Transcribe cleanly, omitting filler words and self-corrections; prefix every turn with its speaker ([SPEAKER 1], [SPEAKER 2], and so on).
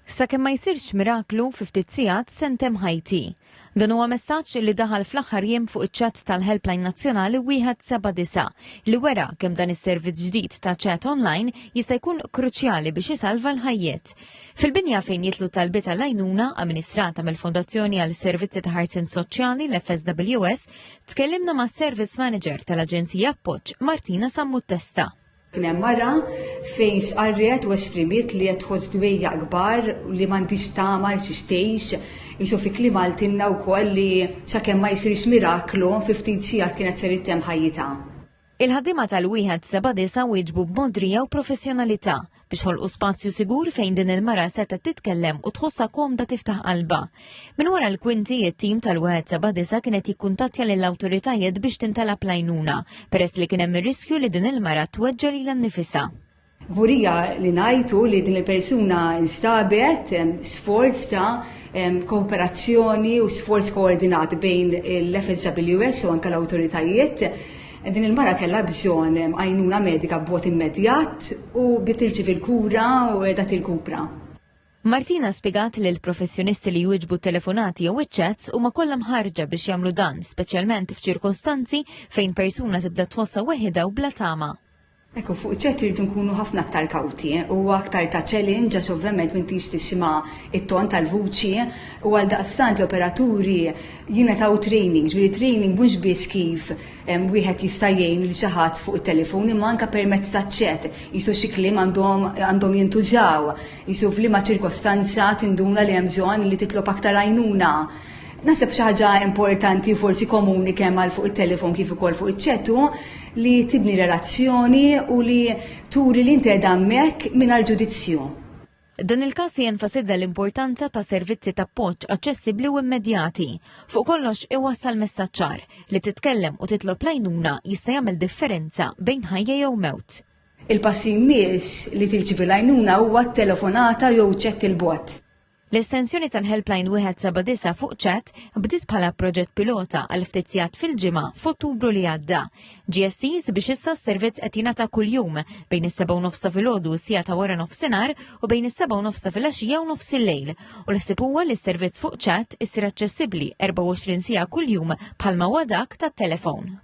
[SPEAKER 1] Sakemm ma jsirx miraklu fi ftit sigħat sentem ħajti. Dan huwa messaġġ li daħal fl-aħħar jiem fuq iċ-ċat tal-Helpline Nazzjonali 179 li wera kemm dan is-servizz ġdid ta' ċat online jista' jkun kruċjali biex isalva l-ħajjiet. Fil-binja fejn jitlu talbiet għall-għajnuna amministrata mill-Fondazzjoni għal Servizzi ta' Ħarsien Soċjali l-FSWS, tkellimna ma' Service Manager tal-Aġenzija Appoġġ Martina Sammuttesta.
[SPEAKER 2] Kien hemm mara fejn sqarriet u esprimiet li qed tħoss dwejja kbar li m'għandix tagħmel xi stejx, isu fi kliem għaltinna wkoll li sakemm ma jsirx miraklu fi ftit sigħat kienet se ittemm ħajjitha.
[SPEAKER 1] Il-ħaddiema tal-179 wieġbu b'modrija u professjonalità biex ħolqu spazju sigur fejn din il-mara seta titkellem u tħossha komda tiftaħ qalba. Min wara l-kwinti it-tim tal-179 kienet jikkuntattja lill-awtoritajiet biex tintalab l-għajnuna peress li kien hemm ir-riskju li din il-mara tweġġa lilha nnifisha.
[SPEAKER 2] Gburija li ngħidu li din il-persuna nstabet sforz ta' kooperazzjoni u sforz koordinat bejn l-FSWS u anke l-awtoritajiet. Din il-mara kellha bżonn għajnuna medika b'mod immedjat u bdiet tirċievi l-kura u qiegħda tirkupra.
[SPEAKER 1] Martina spjegat li l-professjonisti li jwieġbu telefonati jew iċ-chats huma kollha mħarġa biex jagħmlu dan, speċjalment f'ċirkostanzi fejn persuna tibda tħossha weħida u bla tama.
[SPEAKER 2] Ekku, fuq ċet rridu nkunu ħafna aktar kawti u aktar ta' challenge għax ovvjament m'intix tisma' it-ton tal-vuċi u għal daqstant l-operaturi jingħataw training, ġifieri training mhux biss kif wieħed jista' jgħin lil xi ħadd fuq it-telefon imma anke permezz taċ-ċet, jisu xi kliem għandhom jintużaw, jisu f'liema ċirkostanza tinduna li hemm bżonn li titlob aktar għajnuna. Naħseb xi ħaġa importanti forsi komuni kemm għal fuq it-telefon kif ukoll fuq iċ-ċetu li tibni relazzjoni u li turi li inti qiegħda hemmhekk mingħajr ġudizzju.
[SPEAKER 1] Dan il-każ jenfasizza l-importanza ta' servizzi ta' appoġġ aċċessibbli u immedjati. Fuq kollox iwassal messaġġ ċar li titkellem u titlob l-għajnuna jista' jagħmel differenza bejn ħajja jew mewt.
[SPEAKER 2] Il-passi jmiss li tirċievi l-għajnuna huwa t-telefonata jew ċett il-bot.
[SPEAKER 1] L-estensjoni tal-Helpline 179 fuq ċat bdiet bħala proġett pilota għal ftit sigħat fil-ġimgħa f'Ottubru li għadda. GSCs biex issa s-servizz qed jingħata kuljum bejn is-7:09 filgħodu u s-sigħa ta' wara nofsinhar u bejn is-7:09 filgħaxija u nofs il-lejl. U l-ħsieb huwa li s-servizz fuq ċat issir aċċessibbli 24 siegħa kuljum bħalma huwa dak tat-telefon.